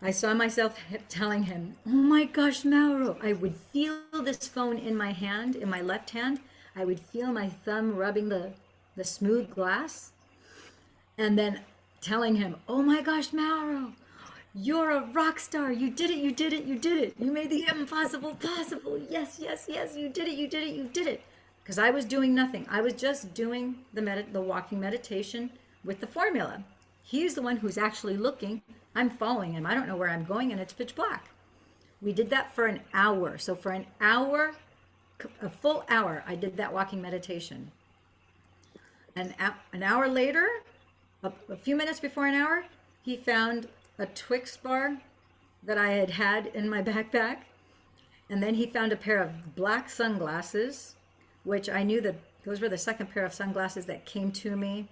I saw myself telling him, "Oh my gosh, Mauro." I would feel this phone in my hand, in my left hand. I would feel my thumb rubbing the smooth glass, and then telling him, "Oh my gosh, Mauro, you're a rock star. You did it, you did it, you did it. You made the impossible possible. Yes, yes, yes, you did it, you did it, you did it." Because I was doing nothing. I was just doing the walking meditation with the formula. He's the one who's actually looking. I'm following him. I don't know where I'm going, and it's pitch black. We did that for an hour. So for an hour, a full hour, I did that walking meditation. And an hour later, a few minutes before an hour, he found a Twix bar that I had in my backpack. And then he found a pair of black sunglasses, which I knew that those were the second pair of sunglasses that came to me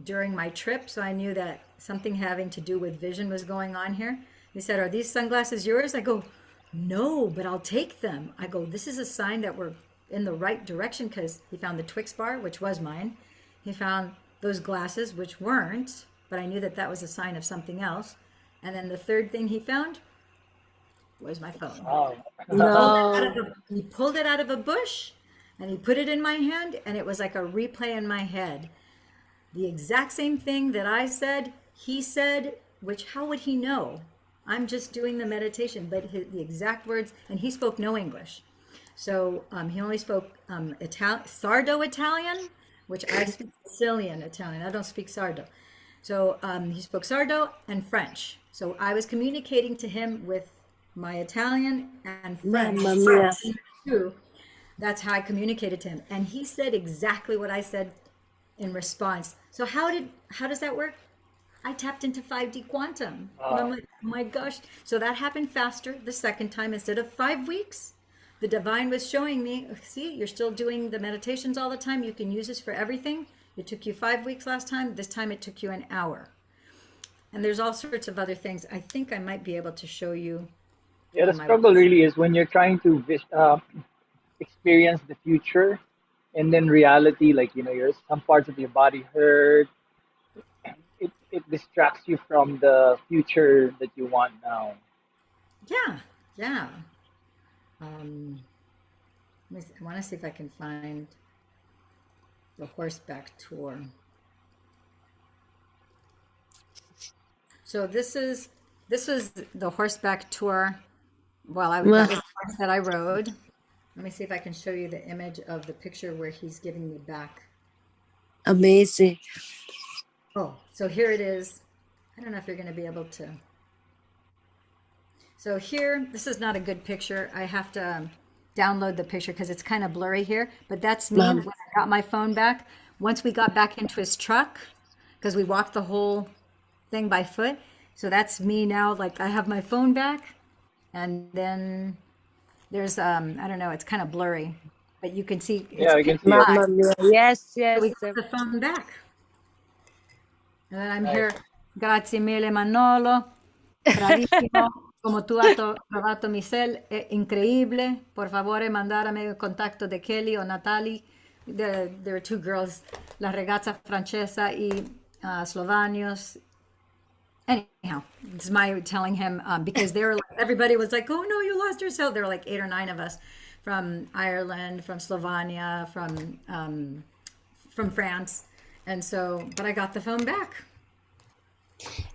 during my trip. So I knew that something having to do with vision was going on here. He said, "Are these sunglasses yours?" I go, "No, but I'll take them." I go, "This is a sign that we're in the right direction," because he found the Twix bar, which was mine. He found those glasses, which weren't, but I knew that that was a sign of something else. And then the third thing he found was my phone. Wow. No. He pulled it out of a bush and he put it in my hand, and it was like a replay in my head. The exact same thing that I said, he said, which how would he know? I'm just doing the meditation, but the exact words, and he spoke no English. So he only spoke Sardo Italian, which I speak Sicilian Italian. I don't speak Sardo. So he spoke Sardo and French. So I was communicating to him with my Italian and French Mamma mia. too. That's how I communicated to him. And he said exactly what I said in response. So how does that work? I tapped into 5D quantum. And I'm like, oh my gosh. So that happened faster the second time instead of 5 weeks. The divine was showing me, see, you're still doing the meditations all the time. You can use this for everything. It took you 5 weeks last time. This time it took you an hour. And there's all sorts of other things. I think I might be able to show you. Yeah, the My struggle really is when you're trying to experience the future, and then reality, like your some parts of your body hurt. It distracts you from the future that you want now. Yeah, yeah. I want to see if I can find the horseback tour. So this was the horseback tour. Well, Wow, that was the horse that I rode. Let me see if I can show you the image of the picture where he's giving me back. amazing. Oh, so here it is. I don't know if you're going to be able to. So here, this is not a good picture. I have to download the picture because it's kind of blurry here. But that's me when Wow. I got my phone back. Once we got back into his truck, because we walked the whole thing by foot. So that's me now. Like I have my phone back, and then there's I don't know. It's kind of blurry, but you can see it's Yeah, I can pitch see it. black. Mamma mia. Yes, So we yes. got the phone back. And then I'm Nice. here. Grazie mille, Manolo. Bravissimo. Como tú has trovato mi cel, è increíble. Por favore, mandarme il contatto de Kelly o Natalie. There were two girls, la ragazza francesa y Slovanios. Anyhow, it's my telling him because they were like, everybody was like, oh no, you lost your cell. There were like 8 or 9 of us from Ireland, from Slovenia, from France. And so, but I got the phone back.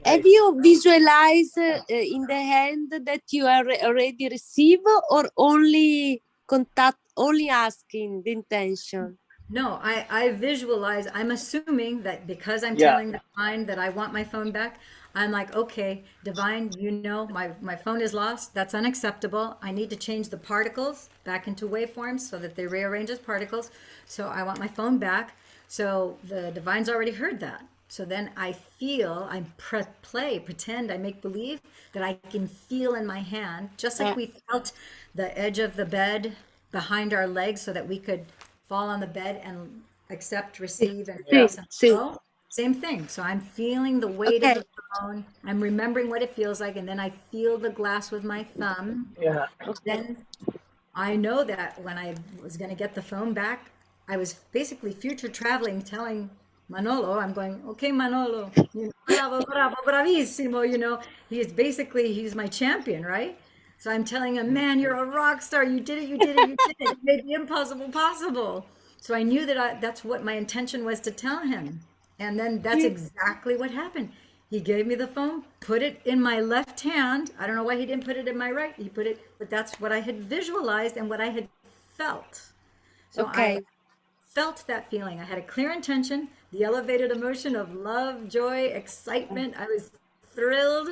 Have Nice. you visualized in the hand that you are already received, or only contact, only asking the intention? No, I visualize, I'm assuming that because I'm Yeah. telling the divine that I want my phone back, I'm like, okay, divine, my phone is lost. That's unacceptable. I need to change the particles back into waveforms so that they rearrange as particles. So I want my phone back. So the divine's already heard that. So then I feel, pretend, I make believe that I can feel in my hand, just like we felt the edge of the bed behind our legs so that we could fall on the bed and accept, receive, and Yeah. See, release and see. flow. Same thing. So I'm feeling the weight of Okay. the phone. I'm remembering what it feels like, and then I feel the glass with my thumb. Yeah. Okay. Then I know that when I was going to get the phone back, I was basically future traveling, telling Manolo, I'm going, okay, Manolo, bravo, bravo, bravissimo, he's my champion, right? So I'm telling him, man, you're a rock star. You did it, you did it, you did it. You made the impossible possible. So I knew that that's what my intention was to tell him. And then that's exactly what happened. He gave me the phone, put it in my left hand. I don't know why he didn't put it in my right. He put it, but that's what I had visualized and what I had felt. So I Okay. felt that feeling. I had a clear intention, the elevated emotion of love, joy, excitement. I was thrilled.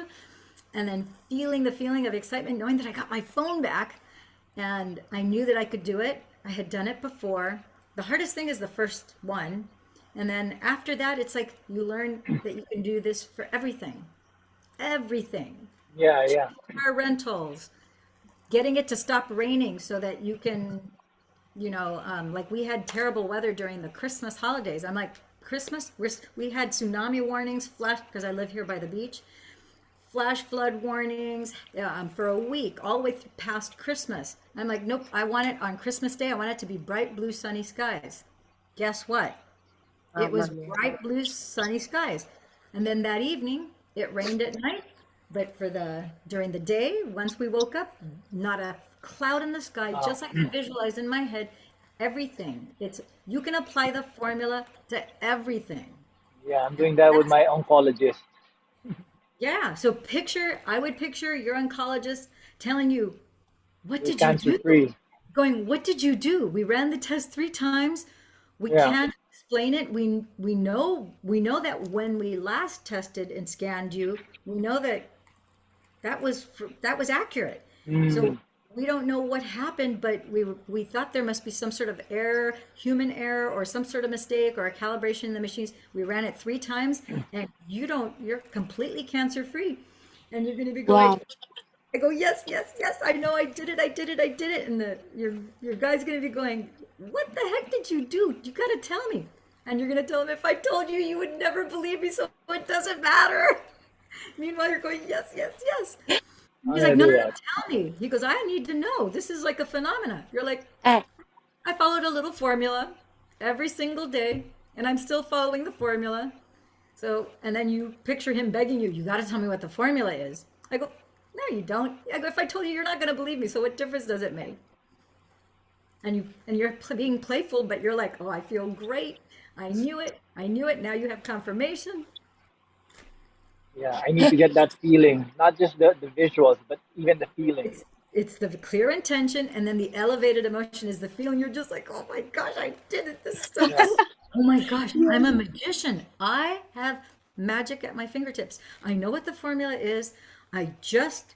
And then feeling the feeling of excitement, knowing that I got my phone back and I knew that I could do it. I had done it before. The hardest thing is the first one. And then after that, it's like you learn that you can do this for everything. Everything. Yeah. Yeah. Car rentals, getting it to stop raining so that you can, like we had terrible weather during the Christmas holidays. I'm like, Christmas? We had tsunami warnings, flash, because I live here by the beach, flash flood warnings for a week, all the way past Christmas. I'm like, nope, I want it on Christmas Day. I want it to be bright blue sunny skies. Guess what? It Mamma was mia. bright blue sunny skies. And then that evening, it rained at night. But during the day, once we woke up, not a cloud in the sky, Wow. just like I visualized in my head, everything. You can apply the formula to everything. Yeah. I'm doing that with That's my oncologist. Yeah. So I would picture your oncologist telling you, what You're did you cancer do? free. Going, what did you do? We ran the test 3 times. We Yeah. can't explain it. We know that when we last tested and scanned you, we know that that was accurate. So Mm. we don't know what happened, but we thought there must be some sort of error, human error, or some sort of mistake, or a calibration in the machines. We ran it 3 times, and you're completely cancer free, and you're going to be going. Wow. I go, yes, yes, yes. I know, I did it, I did it, I did it, and your guy's going to be going, what the heck did you do? You got to tell me, and you're going to tell him, if I told you, you would never believe me, so it doesn't matter. Meanwhile, you're going, yes, yes, yes. I'm He's gonna like, no, do no, no, that. tell me. He goes, I need to know. This is like a phenomena. You're like, Eh, I followed a little formula every single day, and I'm still following the formula. So, and then you picture him begging you, you got to tell me what the formula is. I go, no, you don't. I go, if I told you, you're not going to believe me. So what difference does it make? And you're being playful, but you're like, oh, I feel great. I knew it. I knew it. Now you have confirmation. Yeah, I need to get that feeling, not just the visuals, but even the feeling. It's the clear intention, and then the elevated emotion is the feeling. You're just like, oh my gosh, I did it. This is so Yeah. cool. Oh my gosh, I'm a magician. I have magic at my fingertips. I know what the formula is. I just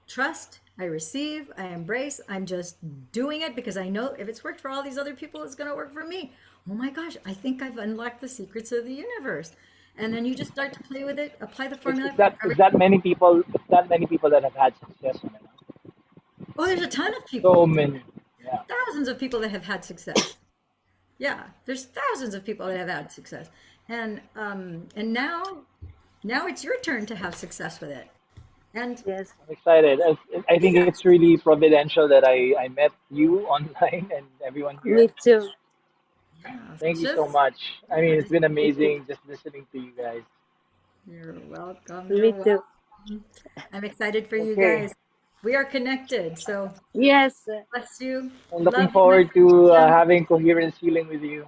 trust, I receive, I embrace. I'm just doing it because I know if it's worked for all these other people, it's going to work for me. Oh my gosh, I think I've unlocked the secrets of the universe. And then you just start to play with it, apply the It's, formula it's for that it's that everything. many people. It's that many people that have had success on it. Oh, there's a ton of So people, many. Yeah. thousands of people that have had success. Yeah, there's thousands of people that have had success, and now it's your turn to have success with it. And yes, I'm excited. I think it's exactly, really providential that I met you online and everyone me here. too. yeah, Thank you so just much. I mean, it's just been Me too. amazing just listening to you guys. you're welcome. You're Me too. welcome. I'm excited for you Okay. guys. We are connected, so Yes, bless you. I'm looking Love you, my forward friend to Jim. having coherence healing with you.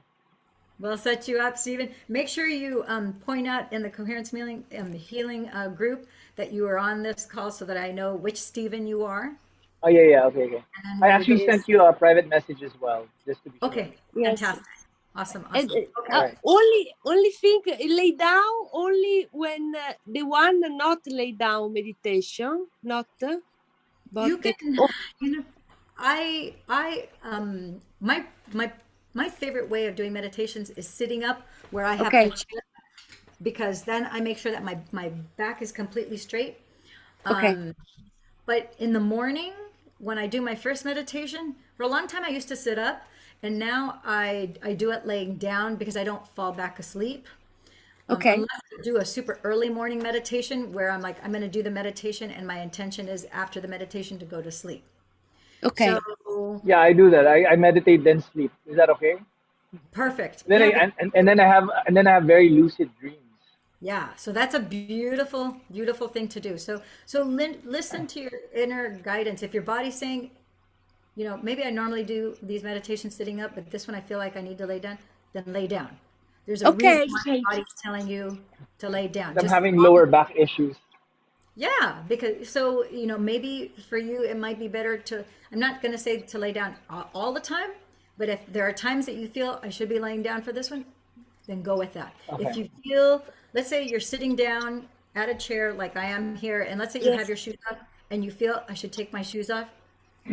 We'll set you up, Stephen. Make sure you point out in the Coherence Healing group that you are on this call so that I know which Stephen you are. Oh yeah, yeah. Okay, okay. And then I when we actually go, yes, sent you a private message as well, just to be sure. okay, yes. fantastic. Awesome, And awesome. All Okay. right. only thing lay down only when the one not lay down meditation, not but You can, oh, you know, my my favorite way of doing meditations is sitting up where I have my okay, chair because then I make sure that my back is completely straight. okay, Um, but in the morning, when I do my first meditation, for a long time I used to sit up, and now I do it laying down because I don't fall back asleep. okay, Unless I do a super early morning meditation where I'm like, I'm going to do the meditation, and my intention is after the meditation to go to sleep. So okay, Yeah, I do that. I meditate then sleep. Is that okay? perfect. Then I Yeah, because and then I have very lucid dreams. yeah, so that's a beautiful, beautiful thing to do. Listen to your inner guidance. If your body's saying, maybe I normally do these meditations sitting up, but this one I feel like I need to lay down, then lay down. There's a reason okay, why okay, your body's telling you to lay down. I'm Just having lower back issues. yeah, because so, maybe for you it might be better to, I'm not going to say to lay down all the time, but if there are times that you feel I should be laying down for this one, then go with that. If Okay. you feel, let's say you're sitting down at a chair like I am here, and let's say you have yes, your shoes off and you feel I should take my shoes off,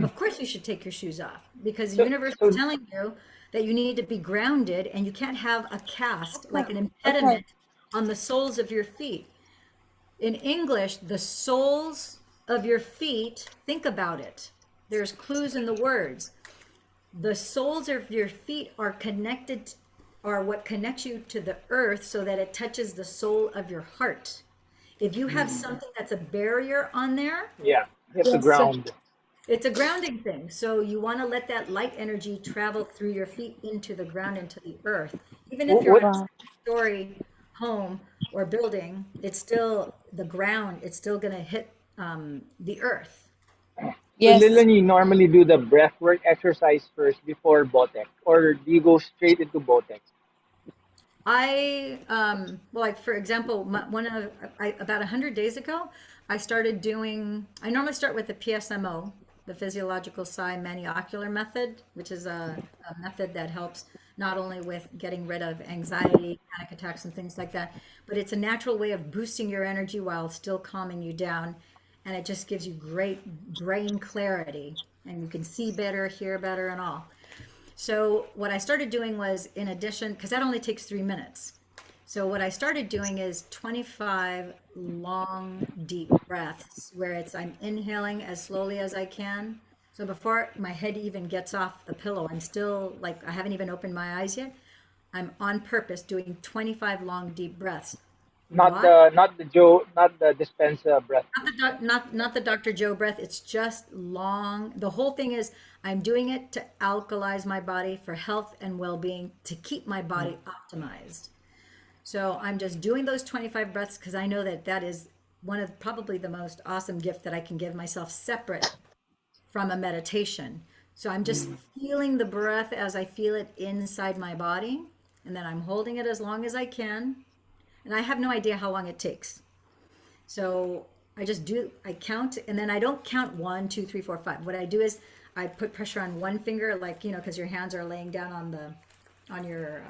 of course you should take your shoes off because the So universe is so telling you that you need to be grounded and you can't have a cast, like an okay, impediment on the soles of your feet. In English, the soles of your feet, think about it. There's clues in the words. The soles of your feet are connected, are what connects you to the earth so that it touches the soul of your heart. If you have something that's a barrier on there, yeah, you have to yes, ground. it's a grounding thing. So you want to let that light energy travel through your feet into the ground, into the earth. Even if you're on What a wow, story home or building, it's still the ground, it's still going to hit the earth. So yes. Lilian, you normally do the breathwork exercise first before Botex, or do you go straight into Botex? Well, like for example, about 100 days ago, I started doing, I normally start with the PSMO, the physiological psi maniocular method, which is a method that helps not only with getting rid of anxiety, panic attacks, and things like that, but it's a natural way of boosting your energy while still calming you down. and it just gives you great brain clarity, and you can see better, hear better, and all. So what I started doing was, in addition, because that only takes 3 minutes. So what I started doing is 25 long, deep breaths where I'm inhaling as slowly as I can. So before my head even gets off the pillow, I'm still like, I haven't even opened my eyes yet. I'm on purpose doing 25 long, deep breaths. Not Why? the Dispenza breath. Not the Dr. Joe breath. It's just long. The whole thing is I'm doing it to alkalize my body for health and well-being, to keep my body optimized. So I'm just doing those 25 breaths because I know that that is one of probably the most awesome gift that I can give myself, separate from a meditation. So I'm just feeling the breath as I feel it inside my body, and then I'm holding it as long as I can. And I have no idea how long it takes. So I count, and then I don't count 1, 2, 3, 4, 5. What I do is I put pressure on one finger, like, because your hands are laying down on your,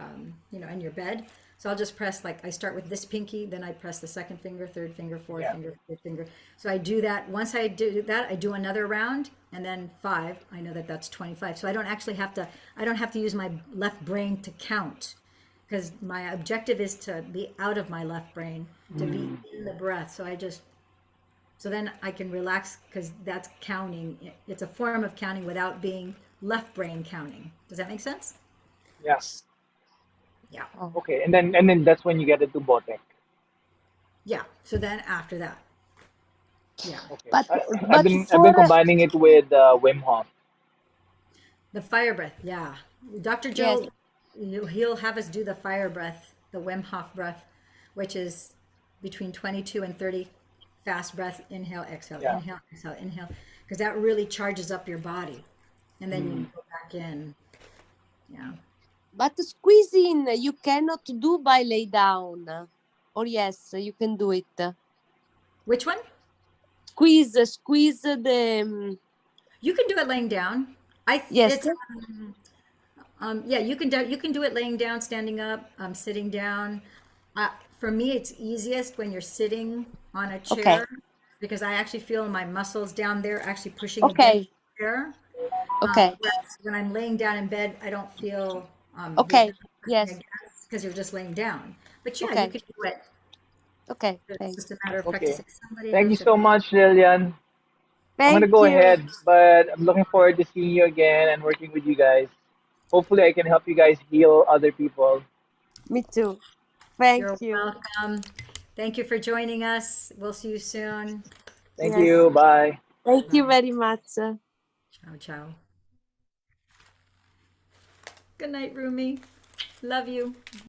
in your bed. So I'll just press, like, I start with this pinky, then I press the second finger, third finger, fourth finger, fifth finger. So I do that. Once I do that, I do another round, and then 5. I know that that's 25. So I don't have to use my left brain to count, because my objective is to be out of my left brain, to be in the breath. So then I can relax, because that's counting. It's a form of counting without being left brain counting. Does that make sense? Yeah. Yeah. Okay. And then that's when you get into Botek. Yeah. So then after that, yeah. Okay. But I've but been combining it with Wim Hof. The fire breath. Yeah. Dr. yes, Joe, he'll have us do the fire breath, the Wim Hof breath, which is between 22 and 30 fast breath. Inhale, exhale, Yeah. inhale, exhale, inhale, because that really charges up your body. And then you go back in. Yeah. but squeezing you cannot do by lay down. Or yes, you can do it. Which one? Squeeze the You can do it laying down. yes. It's yeah, you can do it laying down, standing up, sitting down. For me, it's easiest when you're sitting on a Okay. chair, because I actually feel my muscles down there actually pushing against Okay. the chair. Okay. Whereas when I'm laying down in bed, I don't feel your Okay. back pushing Yes. against, because you're just laying down. But yeah, you Okay. can do it. Okay. It's Thanks. just a matter of Okay. practicing. Somebody Thank you has to. so much, Lillian. I'm gonna Thank go you. ahead, but I'm looking forward to seeing you again and working with you guys. Hopefully, I can help you guys heal other people. Me too. Thank You're you. welcome. Thank you for joining us. We'll see you soon. Thank Yes. you. Bye. Thank you Bye. very much. Ciao, ciao. Good night, Rumi. Love you.